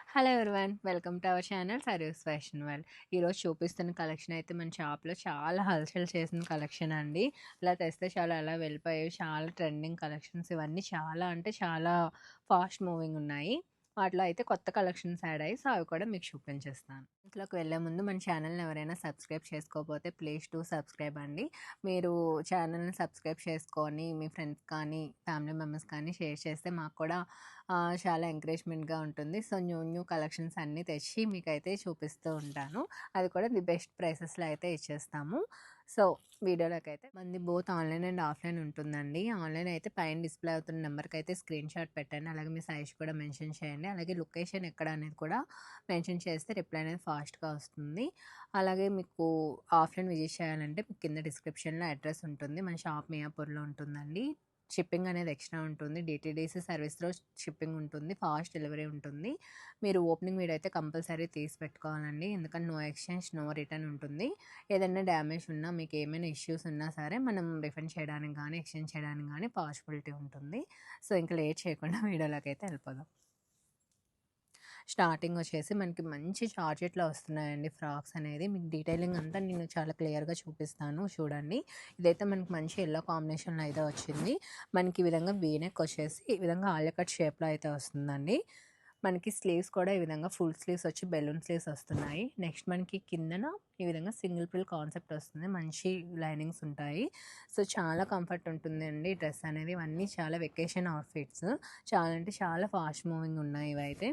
Hello everyone. Welcome to our channel సర్యూస్ fashion world. ఈరోజు చూపిస్తున్న కలెక్షన్ అయితే మన షాప్‌లో చాలా హల్చల్ చేసిన కలెక్షన్ అండి. ఇలా తెస్తే చాలా అలా వెళ్ళిపోయేవి. చాలా ట్రెండింగ్ కలెక్షన్స్ ఇవన్నీ చాలా అంటే చాలా ఫాస్ట్ మూవింగ్ ఉన్నాయి. వాటిలో అయితే కొత్త కలెక్షన్స్ యాడ్ అయ్యాయి. సో, అవి కూడా మీకు చూపించేస్తాను. ఇంట్లోకి వెళ్ళే ముందు మన ఛానల్‌ని ఎవరైనా సబ్స్క్రైబ్ చేసుకోకపోతే ప్లీజ్ డూ సబ్స్క్రైబ్ అండి. మీరు ఛానల్‌ని సబ్స్క్రైబ్ చేసుకొని మీ ఫ్రెండ్స్ కానీ, ఫ్యామిలీ మెంబర్స్ కానీ షేర్ చేస్తే మాకు కూడా చాలా ఎంకరేజ్మెంట్‌గా ఉంటుంది. సో, న్యూ కలెక్షన్స్ అన్నీ తెచ్చి మీకైతే చూపిస్తూ ఉంటాను. అది కూడా ది బెస్ట్ ప్రైసెస్‌లో అయితే ఇచ్చేస్తాము. సో, వీడియోలోకైతే మనది బోత్ ఆన్‌లైన్ అండ్ ఆఫ్‌లైన్ ఉంటుందండి. ఆన్‌లైన్ అయితే పైన డిస్‌ప్లే అవుతున్న నెంబర్‌కైతే స్క్రీన్ షాట్ పెట్టండి. అలాగే మీ సైజ్ కూడా మెన్షన్ చేయండి. అలాగే లొకేషన్ ఎక్కడ అనేది కూడా మెన్షన్ చేస్తే రిప్లై అనేది ఫాస్ట్‌గా వస్తుంది. అలాగే మీకు ఆఫ్‌లైన్ విజిట్ చేయాలంటే మీకు కింద డిస్క్రిప్షన్‌లో అడ్రస్ ఉంటుంది. మన షాప్ మియాపూర్‌లో ఉంటుందండి. షిప్పింగ్ అనేది ఎక్స్ట్రా ఉంటుంది. డీటీడీసీ సర్వీస్‌లో షిప్పింగ్ ఉంటుంది. ఫాస్ట్ డెలివరీ ఉంటుంది. మీరు ఓపెనింగ్ వీడియో అయితే కంపల్సరీ తీసి పెట్టుకోవాలండి. ఎందుకంటే నో ఎక్స్చేంజ్, నో రిటర్న్ ఉంటుంది. ఏదైనా డ్యామేజ్ ఉన్నా, మీకు ఏమైనా ఇష్యూస్ ఉన్నా సరే మనం రిఫండ్ చేయడానికి గానీ, ఎక్స్చేంజ్ చేయడానికి గానీ పాసిబిలిటీ ఉంటుంది. సో, ఇంక లేట్ చేయకుండా వీడియోలోకైతే వెళ్ళిపోదాం. స్టార్టింగ్ వచ్చేసి మనకి మంచి జార్జెట్‌లో వస్తున్నాయండి ఫ్రాక్స్ అనేది. మీకు డీటెయిలింగ్ అంతా నేను చాలా క్లియర్‌గా చూపిస్తాను చూడండి. ఇదైతే మనకి మంచి యెల్లో కాంబినేషన్‌లో అయితే వచ్చింది. మనకి ఈ విధంగా వీ నెక్ వచ్చేసి ఈ విధంగా ఆలియా కట్ షేప్‌లో అయితే వస్తుందండి. మనకి స్లీవ్స్ కూడా ఈ విధంగా ఫుల్ స్లీవ్స్ వచ్చి బెలూన్ స్లీవ్స్ వస్తున్నాయి. నెక్స్ట్ మనకి కిందన ఈ విధంగా సింగిల్ పిల్ కాన్సెప్ట్ వస్తుంది. మంచి లైనింగ్స్ ఉంటాయి. సో, చాలా కంఫర్ట్ ఉంటుందండి డ్రెస్ అనేది. ఇవన్నీ చాలా వెకేషన్ అవుట్‌ఫిట్స్. చాలా అంటే చాలా ఫాస్ట్ మూవింగ్ ఉన్నాయి ఇవైతే.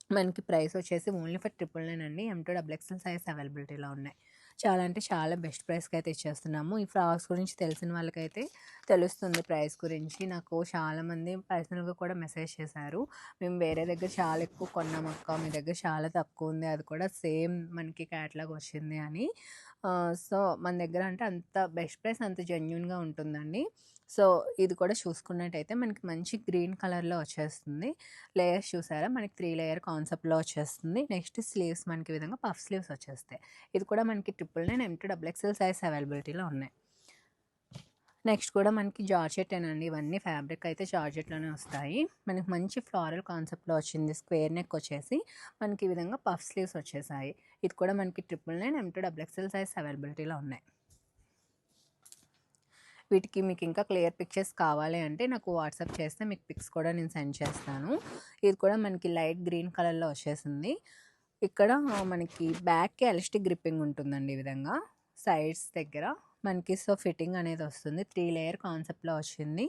మనకి ప్రైస్ వచ్చేసి ఓన్లీ ఫర్ 999 అండి. M2 XXL సైజ్ అవైలబిలిటీలో ఉన్నాయి. చాలా అంటే చాలా బెస్ట్ ప్రైస్‌కి అయితే ఇచ్చేస్తున్నాము. ఈ ఫ్రాక్స్ గురించి తెలిసిన వాళ్ళకైతే తెలుస్తుంది ప్రైస్ గురించి. నాకు చాలామంది పర్సనల్‌గా కూడా మెసేజ్ చేశారు. మేము వేరే దగ్గర చాలా ఎక్కువ కొన్నామక్క, మీ దగ్గర చాలా తక్కువ ఉంది. అది కూడా సేమ్ మనకి క్యాటలాగ్ వచ్చింది అని. సో, మన దగ్గర అంటే అంత బెస్ట్ ప్రైస్ అంత జెన్యూన్‌గా ఉంటుందండి. సో, ఇది కూడా చూసుకున్నట్టయితే మనకి మంచి గ్రీన్ కలర్‌లో వచ్చేస్తుంది. లేయర్స్ చూసారా? మనకి 3 లేయర్ కాన్సెప్ట్‌లో వచ్చేస్తుంది. నెక్స్ట్ స్లీవ్స్ మనకి ఈ విధంగా పఫ్ స్లీవ్స్ వచ్చేస్తాయి. ఇది కూడా మనకి 999 M2 XXL సైజ్ అవైలబిలిటీలో ఉన్నాయి. నెక్స్ట్ కూడా మనకి జార్జెట్టేనండి. ఇవన్నీ ఫ్యాబ్రిక్ అయితే జార్జెట్‌లోనే వస్తాయి. మనకి మంచి ఫ్లోరల్ కాన్సెప్ట్‌లో వచ్చింది. స్క్వేర్ నెక్ వచ్చేసి మనకి ఈ విధంగా పఫ్ స్లీవ్స్ వచ్చేసాయి. ఇది కూడా మనకి 999 M2 XXL సైజ్ అవైలబిలిటీలో ఉన్నాయి. వీటికి మీకు ఇంకా క్లియర్ పిక్చర్స్ కావాలి అంటే నాకు వాట్సాప్ చేస్తే మీకు పిక్స్ కూడా నేను సెండ్ చేస్తాను. ఇది కూడా మనకి లైట్ గ్రీన్ కలర్‌లో వచ్చేసింది. ఇక్కడ మనకి బ్యాక్‌కి ఎలాస్టిక్ గ్రిప్పింగ్ ఉంటుందండి ఈ విధంగా. సైడ్స్ దగ్గర మనకి సో, ఫిట్టింగ్ అనేది వస్తుంది. 3 లేయర్ కాన్సెప్ట్‌లో వచ్చింది.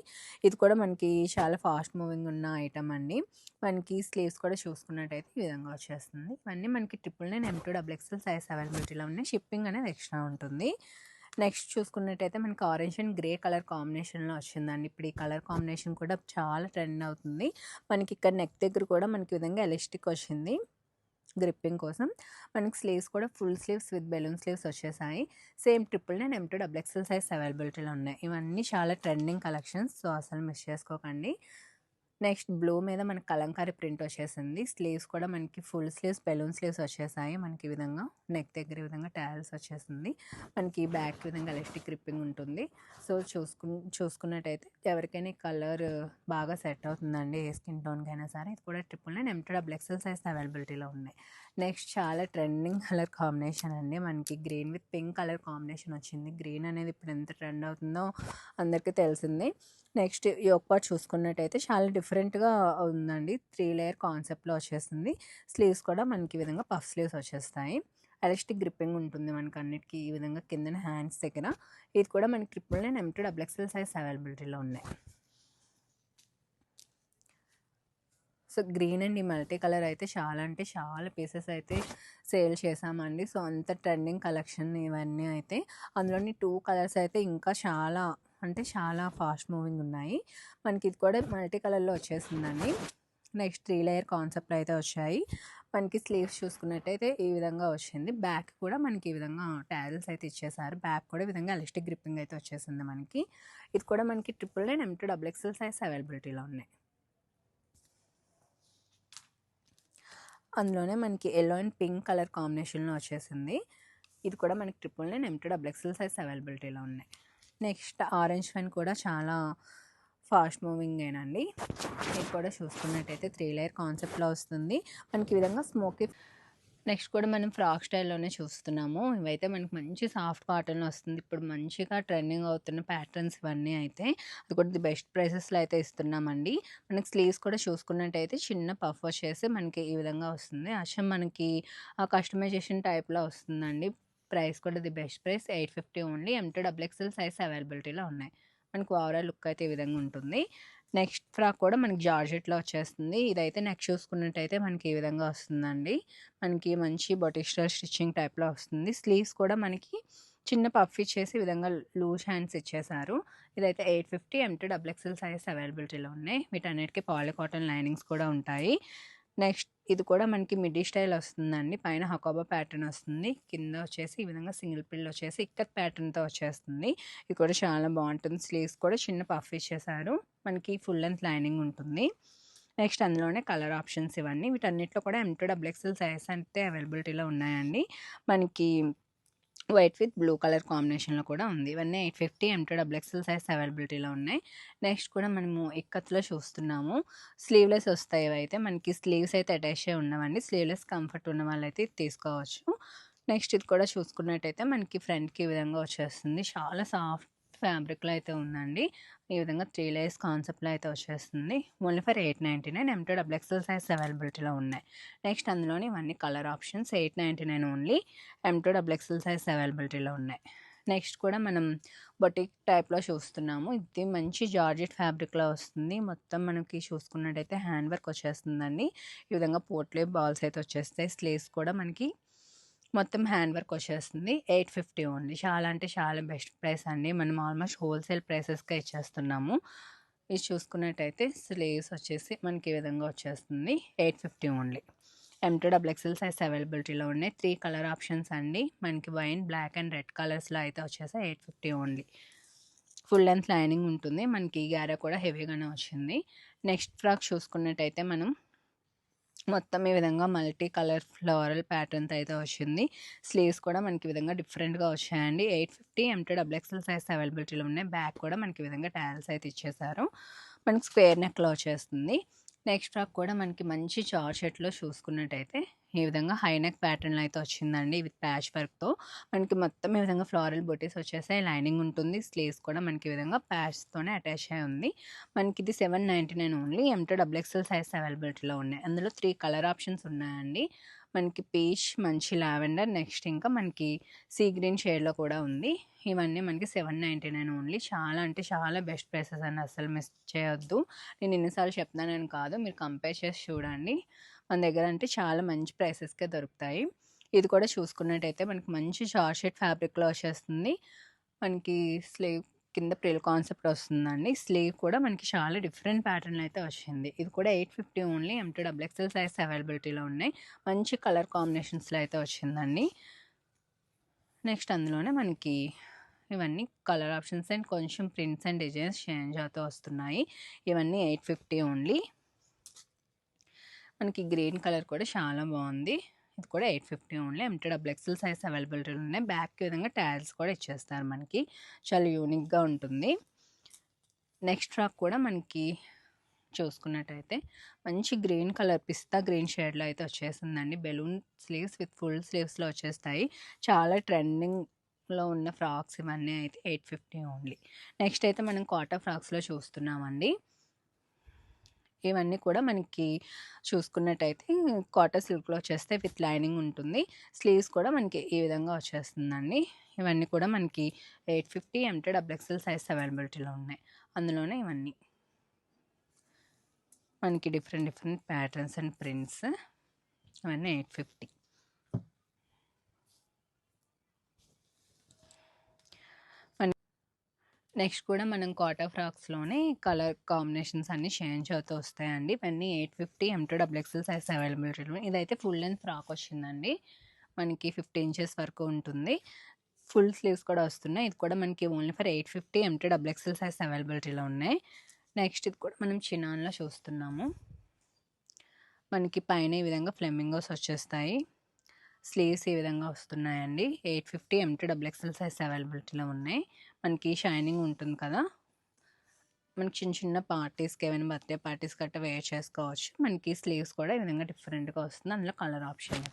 ఇది కూడా మనకి చాలా ఫాస్ట్ మూవింగ్ ఉన్న ఐటెమ్ అండి. మనకి స్లీవ్స్ కూడా చూసుకున్నట్టయితే ఈ విధంగా వచ్చేస్తుంది. ఇవన్నీ మనకి 999 M2 XXL సైజ్ అవైలబిలిటీలో ఉన్నాయి. షిప్పింగ్ అనేది ఎక్స్ట్రా ఉంటుంది. నెక్స్ట్ చూసుకున్నట్టయితే మనకి ఆరెంజ్ అండ్ గ్రే కలర్ కాంబినేషన్‌లో వచ్చిందండి. ఇప్పుడు ఈ కలర్ కాంబినేషన్ కూడా చాలా ట్రెండ్ అవుతుంది. మనకి ఇక్కడ నెక్ దగ్గర కూడా మనకి ఈ విధంగా ఎలాస్టిక్ వచ్చింది గ్రిప్పింగ్ కోసం. మనకి స్లీవ్స్ కూడా full sleeves with balloon sleeves వచ్చేసాయి. సేమ్ 999 M2 XXL సైజ్ అవైలబిలిటీలో ఉన్నాయి. ఇవన్నీ చాలా ట్రెండింగ్ కలెక్షన్స్. సో, అసలు మిస్ చేసుకోకండి. నెక్స్ట్ బ్లూ మీద మనకి కలంకారీ ప్రింట్ వచ్చేసింది. స్లీవ్స్ కూడా మనకి ఫుల్ స్లీవ్స్, బెలూన్ స్లీవ్స్ వచ్చేసాయి. మనకి ఈ విధంగా నెక్ దగ్గర ఈ విధంగా టాసెల్స్ వచ్చేసింది. మనకి బ్యాక్ విధంగా ఎలాస్టిక్ గ్రిప్పింగ్ ఉంటుంది. సో, చూసుకున్నట్టయితే ఎవరికైనా ఈ కలర్ బాగా సెట్ అవుతుందండి. ఏ స్కిన్ టోన్‌కైనా సరే. ఇది కూడా 999 M2 XXL సైజ్ అవైలబిలిటీలో ఉన్నాయి. నెక్స్ట్ చాలా ట్రెండింగ్ కలర్ కాంబినేషన్ అండి. మనకి green with pink colour combination వచ్చింది. గ్రీన్ అనేది ఇప్పుడు ఎంత ట్రెండ్ అవుతుందో అందరికీ తెలిసిందే. నెక్స్ట్ యోక్ పార్ట్ చూసుకున్నట్టయితే చాలా డిఫరెంట్‌గా ఉందండి. 3 లేయర్ కాన్సెప్ట్‌లో వచ్చేసింది. స్లీవ్స్ కూడా మనకి ఈ విధంగా పఫ్ స్లీవ్స్ వచ్చేస్తాయి. ఎలాస్టిక్ గ్రిప్పింగ్ ఉంటుంది మనకన్నిటికి ఈ విధంగా కిందన హ్యాండ్స్ దగ్గర. ఇది కూడా మనకి 999 M2 XXL సైజ్ అవైలబిలిటీలో ఉన్నాయి. సో, గ్రీన్ అండ్ ఈ మల్టీ కలర్ అయితే చాలా అంటే చాలా పీసెస్ అయితే సేల్ చేశామండి. సో, అంత ట్రెండింగ్ కలెక్షన్ ఇవన్నీ అయితే. అందులోని 2 కలర్స్ అయితే ఇంకా చాలా అంటే చాలా ఫాస్ట్ మూవింగ్ ఉన్నాయి. మనకి ఇది కూడా మల్టీ కలర్‌లో వచ్చేసిందండి. నెక్స్ట్ 3 లేయర్ కాన్సెప్ట్‌లో అయితే వచ్చాయి. మనకి స్లీవ్స్ చూసుకున్నట్టయితే ఈ విధంగా వచ్చింది. బ్యాక్ కూడా మనకి ఈ విధంగా టాజిల్స్ అయితే ఇచ్చేసారు. బ్యాక్ కూడా ఈ విధంగా ఎలాస్టిక్ గ్రిప్పింగ్ అయితే వచ్చేసింది మనకి. ఇది కూడా మనకి 999 M2 XXL సైజ్ అవైలబిలిటీలో ఉన్నాయి. అందులోనే మనకి యెల్లో అండ్ పింక్ కలర్ కాంబినేషన్‌లో వచ్చేసింది. ఇది కూడా మనకి 999 M2 XXL సైజ్ అవైలబిలిటీలో ఉన్నాయి. నెక్స్ట్ ఆరెంజ్ వన్ కూడా చాలా ఫాస్ట్ మూవింగేనండి. ఇది కూడా చూసుకున్నట్టయితే 3 లేయర్ కాన్సెప్ట్‌లో వస్తుంది. మనకి ఈ విధంగా స్మోకీ నెక్స్ట్ కూడా మనం ఫ్రాక్ స్టైల్‌లోనే చూస్తున్నాము. ఇవైతే మనకి మంచి సాఫ్ట్ కాటన్‌లో వస్తుంది. ఇప్పుడు మంచిగా ట్రెండింగ్ అవుతున్న ప్యాటర్న్స్ ఇవన్నీ అయితే. అది కూడా ది బెస్ట్ ప్రైసెస్‌లో అయితే ఇస్తున్నామండి. మనకి స్లీవ్స్ కూడా చూసుకున్నట్టయితే చిన్న పఫ్ వచ్చేసి మనకి ఈ విధంగా వస్తుంది. మనకి కస్టమైజేషన్ టైప్‌లో వస్తుందండి. ప్రైస్ కూడా the best price 850 only. M2 XXL size అవైలబిలిటీలో ఉన్నాయి. మనకు ఓవరాల్ లుక్ అయితే ఈ విధంగా ఉంటుంది. నెక్స్ట్ ఫ్రాక్ కూడా మనకి జార్జెట్‌లో వచ్చేస్తుంది. ఇదైతే నెక్ చూసుకున్నట్టయితే మనకి ఈ విధంగా వస్తుందండి. మనకి మంచి బొటిక్ స్టైల్ స్టిచ్చింగ్ టైప్‌లో వస్తుంది. స్లీవ్స్ కూడా మనకి చిన్న పఫ్ ఇచ్చేసి ఈ విధంగా లూజ్ హ్యాండ్స్ ఇచ్చేసారు. ఇదైతే 850 M2 XXL సైజ్ అవైలబిలిటీలో ఉన్నాయి. వీటన్నిటికి పాలీ కాటన్ లైనింగ్స్ కూడా ఉంటాయి. నెక్స్ట్ ఇది కూడా మనకి మిడ్డీ స్టైల్ వస్తుందండి. పైన హకోబా ప్యాటర్న్ వస్తుంది. కింద వచ్చేసి ఈ విధంగా సింగిల్ పిల్ వచ్చేసి ఇక్కత్ ప్యాటర్న్‌తో వచ్చేస్తుంది. ఇది కూడా చాలా బాగుంటుంది. స్లీవ్స్ కూడా చిన్న పఫ్ ఇచ్చేసారు. మనకి ఫుల్ లెంత్ లైనింగ్ ఉంటుంది. నెక్స్ట్ అందులోనే కలర్ ఆప్షన్స్ ఇవన్నీ. వీటన్నిటిలో కూడా M2 XXL సైజ్ అయితే అవైలబిలిటీలో ఉన్నాయండి. మనకి వైట్ విత్ బ్లూ కలర్ కాంబినేషన్‌లో కూడా ఉంది. ఇవన్నీ 850 M2 XXL సైజ్ అవైలబిలిటీలో ఉన్నాయి. నెక్స్ట్ కూడా మనము ఇక్కత్‌లో చూస్తున్నాము. స్లీవ్‌లెస్ వస్తాయి ఇవైతే. మనకి స్లీవ్స్ అయితే అటాచ్ అయ్యి ఉండవండి. స్లీవ్‌లెస్ కంఫర్ట్ ఉన్న వాళ్ళైతే ఇది తీసుకోవచ్చు. నెక్స్ట్ ఇది కూడా చూసుకున్నట్టయితే మనకి ఫ్రంట్‌కి ఈ విధంగా వచ్చేస్తుంది. చాలా సాఫ్ట్ ఫ్యాబ్రిక్‌లో అయితే ఉందండి. ఈ విధంగా 3 లేయర్స్ కాన్సెప్ట్‌లో అయితే వచ్చేస్తుంది. Only for 899 M2 XXL size అవైలబిలిటీలో ఉన్నాయి. నెక్స్ట్ అందులోని ఇవన్నీ colour options 899 only. M2 XXL size అవైలబిలిటీలో ఉన్నాయి. నెక్స్ట్ కూడా మనం బొటిక్ టైప్‌లో చూస్తున్నాము. ఇది మంచి జార్జెట్ ఫ్యాబ్రిక్‌లో వస్తుంది. మొత్తం మనకి చూసుకున్నట్టయితే హ్యాండ్ వర్క్ వచ్చేస్తుందండి. ఈ విధంగా పోట్లీ బాల్స్ అయితే వచ్చేస్తాయి. స్లీవ్స్ కూడా మనకి మొత్తం హ్యాండ్ వర్క్ వచ్చేస్తుంది. 850 ఓన్లీ. చాలా అంటే చాలా బెస్ట్ ప్రైస్ అండి. మనం ఆల్మోస్ట్ హోల్సేల్ ప్రైసెస్‌కే ఇచ్చేస్తున్నాము. ఇది చూసుకున్నట్టయితే స్లీవ్స్ వచ్చేసి మనకి ఈ విధంగా వచ్చేస్తుంది. 850 ఓన్లీ. M2 XXL సైజ్ అవైలబిలిటీలో ఉన్నాయి. 3 కలర్ ఆప్షన్స్ అండి. మనకి వైన్, బ్లాక్ అండ్ రెడ్ కలర్స్‌లో అయితే వచ్చేసాయి. 850 ఓన్లీ. ఫుల్ లెంత్ లైనింగ్ ఉంటుంది. మనకి గ్యారా కూడా హెవీగానే వచ్చింది. నెక్స్ట్ ఫ్రాక్ చూసుకున్నట్టయితే మనం మొత్తం ఈ విధంగా మల్టీ కలర్ ఫ్లోరల్ ప్యాటర్న్‌తో అయితే వచ్చింది. స్లీవ్స్ కూడా మనకి ఈ విధంగా డిఫరెంట్‌గా వచ్చాయండి. 850 M2 XXL సైజ్ అవైలబిలిటీలో ఉన్నాయి. బ్యాక్ కూడా మనకి ఈ విధంగా టాల్స్ అయితే ఇచ్చేసారు. మనకి స్క్వేర్ నెక్‌లో వచ్చేస్తుంది. నెక్స్ట్ ఫ్రాక్ కూడా మనకి మంచి జార్జెట్‌లో చూసుకున్నట్టయితే ఈ విధంగా హై నెక్ ప్యాటర్న్‌లో అయితే వచ్చిందండి. విత్ ప్యాచ్ వర్క్‌తో మనకి మొత్తం ఈ విధంగా ఫ్లోరల్ బూటీస్ వచ్చేసాయి. లైనింగ్ ఉంటుంది. స్లీవ్స్ కూడా మనకి ఈ విధంగా ప్యాచ్‌తోనే అటాచ్ అయ్యి ఉంది. మనకి ఇది 799 ఓన్లీ. M2 XXL సైజ్ అవైలబిలిటీలో ఉన్నాయి. అందులో 3 కలర్ ఆప్షన్స్ ఉన్నాయండి. మనకి పీచ్, మంచి లావెండర్, నెక్స్ట్ ఇంకా మనకి సీ గ్రీన్ షేడ్‌లో కూడా ఉంది. ఇవన్నీ మనకి 799 ఓన్లీ. చాలా అంటే చాలా బెస్ట్ ప్రైసెస్ అండి. అస్సలు మిస్ చేయొద్దు. నేను ఎన్ని సార్లు చెప్తున్నానని కాదు. మీరు కంపేర్ చేసి చూడండి. మన దగ్గర అంటే చాలా మంచి ప్రైసెస్‌కే దొరుకుతాయి. ఇది కూడా చూసుకున్నట్టయితే మనకి మంచి జార్జెట్ ఫ్యాబ్రిక్‌లో వచ్చేస్తుంది. మనకి స్లీవ్ కింద ప్రిల్ కాన్సెప్ట్ వస్తుందండి. స్లీవ్ కూడా మనకి చాలా డిఫరెంట్ ప్యాటర్న్‌లో అయితే వచ్చింది. ఇది కూడా 850 ఓన్లీ. M2 XXL సైజ్ అవైలబిలిటీలో ఉన్నాయి. మంచి కలర్ కాంబినేషన్స్‌లో అయితే వచ్చిందండి. నెక్స్ట్ అందులోనే మనకి ఇవన్నీ కలర్ ఆప్షన్స్ అండ్ కొంచెం ప్రింట్స్ అండ్ డిజైన్స్ చేంజ్ అవుతూ వస్తున్నాయి. ఇవన్నీ 850 ఓన్లీ. మనకి గ్రీన్ కలర్ కూడా చాలా బాగుంది. ఇది కూడా 850 ఓన్లీ. M2 XXL సైజ్ అవైలబిలిటీలో ఉన్నాయి. బ్యాక్ విధంగా టాల్స్ కూడా ఇచ్చేస్తారు మనకి. చాలా యూనిక్‌గా ఉంటుంది. నెక్స్ట్ ఫ్రాక్ కూడా మనకి చూసుకున్నట్టయితే మంచి గ్రీన్ కలర్ పిస్తా గ్రీన్ షేడ్‌లో అయితే వచ్చేసిందండి. బెలూన్ స్లీవ్స్ విత్ ఫుల్ స్లీవ్స్‌లో వచ్చేస్తాయి. చాలా ట్రెండింగ్‌లో ఉన్న ఫ్రాక్స్ ఇవన్నీ అయితే 850 ఓన్లీ. నెక్స్ట్ అయితే మనం కాటన్ ఫ్రాక్స్‌లో చూస్తున్నామండి. ఇవన్నీ కూడా మనకి చూసుకున్నట్టయితే కాటన్ సిల్క్‌లో వచ్చేస్తాయి. విత్ లైనింగ్ ఉంటుంది. స్లీవ్స్ కూడా మనకి ఈ విధంగా వచ్చేస్తుందండి. ఇవన్నీ కూడా మనకి 850 M2 XXL సైజ్ అవైలబిలిటీలో ఉన్నాయి. అందులోనే ఇవన్నీ మనకి డిఫరెంట్ ప్యాటర్న్స్ అండ్ ప్రింట్స్ ఇవన్నీ 850. నెక్స్ట్ కూడా మనం కాటన్ ఫ్రాక్స్‌లోనే కలర్ కాంబినేషన్స్ అన్నీ చేంజ్ అవుతూ వస్తాయండి. ఇవన్నీ 850 M2 XXL సైజ్ అవైలబిలిటీలో. ఇదైతే ఫుల్ లెంత్ ఫ్రాక్ వచ్చిందండి. మనకి 50 ఇంచెస్ వరకు ఉంటుంది. ఫుల్ స్లీవ్స్ కూడా వస్తున్నాయి. ఇది కూడా మనకి only for 850 M2 XXL size అవైలబిలిటీలో ఉన్నాయి. నెక్స్ట్ ఇది కూడా మనం చినాన్‌లో చూస్తున్నాము. మనకి పైన ఈ విధంగా ఫ్లెమింగోస్ వచ్చేస్తాయి. స్లీవ్స్ ఈ విధంగా వస్తున్నాయండి. 850 M2 XXL సైజ్ అవైలబిలిటీలో ఉన్నాయి. మనకి షైనింగ్ ఉంటుంది కదా! మనకి చిన్న చిన్న పార్టీస్‌కి ఏమైనా బర్త్‌డే పార్టీస్ గట్టా వేర్ చేసుకోవచ్చు. మనకి స్లీవ్స్ కూడా ఈ విధంగా డిఫరెంట్‌గా వస్తుంది. అందులో కలర్ ఆప్షన్.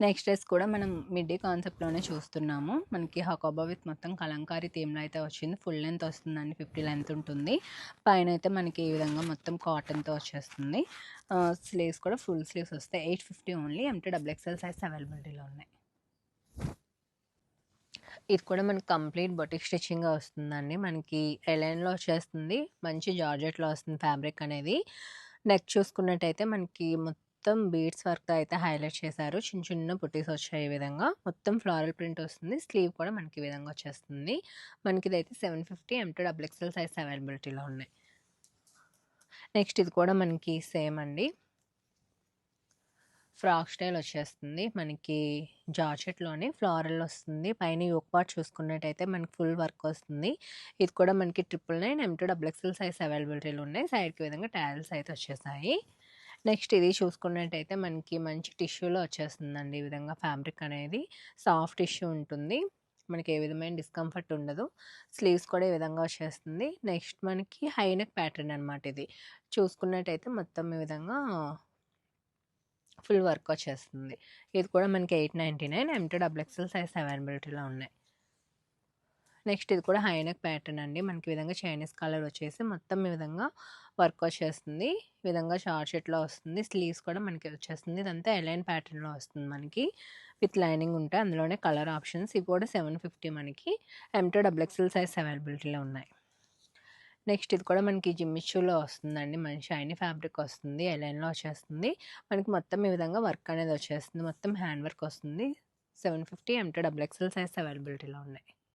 నెక్స్ట్ డ్రెస్ కూడా మనం మిడ్డీ కాన్సెప్ట్‌లోనే చూస్తున్నాము. మనకి హకోబా విత్ మొత్తం కలంకారీ థీమ్‌లో అయితే వచ్చింది. ఫుల్ లెంత్ వస్తుందండి. 50 లెంత్ ఉంటుంది. పైనైతే మనకి ఈ విధంగా మొత్తం కాటన్‌తో వచ్చేస్తుంది. స్లీవ్స్ కూడా ఫుల్ స్లీవ్స్ వస్తాయి. 850 only. Empty double XL size అవైలబిలిటీలో ఉన్నాయి. ఇది కూడా మనకి కంప్లీట్ బొటిక్ స్టిచ్చింగ్‌గా వస్తుందండి. మనకి ఎలైన్‌లో వచ్చేస్తుంది. మంచి జార్జెట్‌లో వస్తుంది ఫ్యాబ్రిక్ అనేది. నెక్ చూసుకున్నట్టయితే మనకి మొత్తం బీడ్స్ వర్క్‌తో అయితే హైలైట్ చేశారు. చిన్న చిన్న బుటీస్ వచ్చాయి ఈ విధంగా. మొత్తం ఫ్లోరల్ ప్రింట్ వస్తుంది. స్లీవ్ కూడా మనకి ఈ విధంగా వచ్చేస్తుంది. మనకిదైతే 750 ఎంటీ డబుల్ ఎక్స్ఎల్ సైజ్ అవైలబిలిటీలో ఉన్నాయి. నెక్స్ట్ ఇది కూడా మనకి సేమ్ అండి. ఫ్రాక్ స్టైల్ వచ్చేస్తుంది. మనకి జార్జెట్‌లోనే ఫ్లోరల్ వస్తుంది. పైన యోక్ పార్ట్ చూసుకున్నట్టయితే మనకి ఫుల్ వర్క్ వస్తుంది. ఇది కూడా మనకి 999 ఎంటీ డబుల్ ఎక్స్ఎల్ సైజ్ అవైలబిలిటీలో ఉన్నాయి. సైడ్‌కి విధంగా టాజిల్స్ అయితే వచ్చేసాయి. నెక్స్ట్ ఇది చూసుకున్నట్టయితే మనకి మంచి టిష్యూలో వచ్చేస్తుందండి. ఈ విధంగా ఫ్యాబ్రిక్ అనేది సాఫ్ట్ టిష్యూ ఉంటుంది. మనకి ఏ విధమైన డిస్కంఫర్ట్ ఉండదు. స్లీవ్స్ కూడా ఈ విధంగా వచ్చేస్తుంది. నెక్స్ట్ మనకి హై నెక్ ప్యాటర్న్ అనమాట ఇది. చూసుకున్నట్టయితే మొత్తం ఈ విధంగా ఫుల్ వర్క్ వచ్చేస్తుంది. ఇది కూడా మనకి 899 ఎంటీ డబుల్ ఎక్స్ఎల్ సైజ్ అవైలబిలిటీలో ఉన్నాయి. నెక్స్ట్ ఇది కూడా హై నెక్ ప్యాటర్న్ అండి. మనకి ఈ విధంగా చైనీస్ కలర్ వచ్చేసి మొత్తం ఈ విధంగా వర్క్ వచ్చేస్తుంది. ఈ విధంగా షార్ట్ షర్ట్‌లో వస్తుంది. స్లీవ్స్ కూడా మనకి వచ్చేస్తుంది. ఇదంతా ఎలైన్ ప్యాటర్న్‌లో వస్తుంది మనకి. విత్ లైనింగ్ ఉంటాయి. అందులోనే కలర్ ఆప్షన్స్. ఇవి కూడా 750 మనకి ఎంటీ డబుల్ ఎక్స్ఎల్ సైజ్ అవైలబిలిటీలో ఉన్నాయి. నెక్స్ట్ ఇది కూడా మనకి జిమ్మిచ్చూలో వస్తుందండి. మంచి షైనీ ఫ్యాబ్రిక్ వస్తుంది. ఎలైన్‌లో వచ్చేస్తుంది. మనకి మొత్తం ఈ విధంగా వర్క్ అనేది వచ్చేస్తుంది. మొత్తం హ్యాండ్ వర్క్ వస్తుంది. 750 ఎంటీ డబుల్ ఎక్స్ఎల్ సైజ్ అవైలబిలిటీలో ఉన్నాయి.